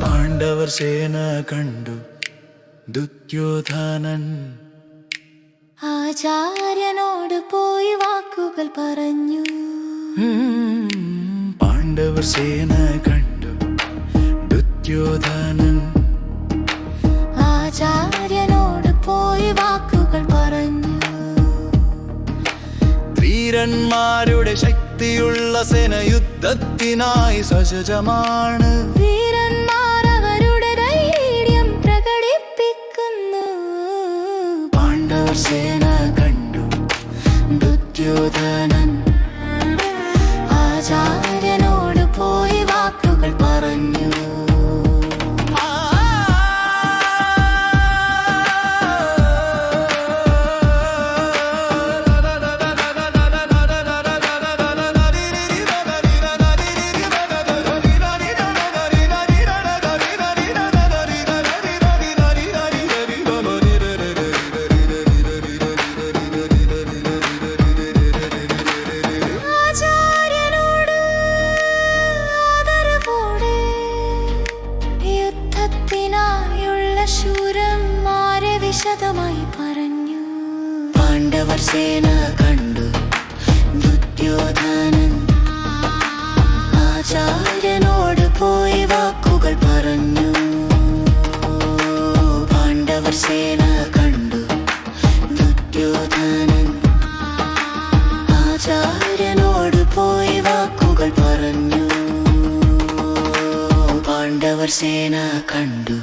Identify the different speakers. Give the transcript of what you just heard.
Speaker 1: പാണ്ഡവർ സേന കണ്ടു ദുര്യോധനൻ
Speaker 2: ആചാര്യനോട് പോയി വാക്കുകൾ പറഞ്ഞു.
Speaker 1: പാണ്ഡവർ സേന കണ്ടു ദുര്യോധനൻ
Speaker 2: ആചാര്യനോട് പോയി വാക്കുകൾ പറഞ്ഞു.
Speaker 1: വീരന്മാരുടെ ശക്തിയുള്ള സേന യുദ്ധത്തിനായി സജ്ജമാണ്.
Speaker 2: വീരന്മാർ അവരുടെ ധൈര്യം പ്രകടിപ്പിക്കുന്നു.
Speaker 1: പാണ്ഡവർ സേന കണ്ടു ദുര്യോധനൻ
Speaker 2: ആചാര്യനോട് പോയി വാക്കുകൾ പറഞ്ഞു. ശൂരന്മാരെ വിശദമായി പറഞ്ഞു.
Speaker 1: പാണ്ഡവർ സേന കണ്ടു ദുര്യോധനൻ
Speaker 2: ആചാര്യനോട് പോയി വാക്കുകൾ പറഞ്ഞു.
Speaker 1: പാണ്ഡവർ സേന കണ്ടു ദുര്യോധനൻ
Speaker 2: ആചാര്യനോട് പോയി വാക്കുകൾ പറഞ്ഞു.
Speaker 1: പാണ്ഡവർ സേന കണ്ടു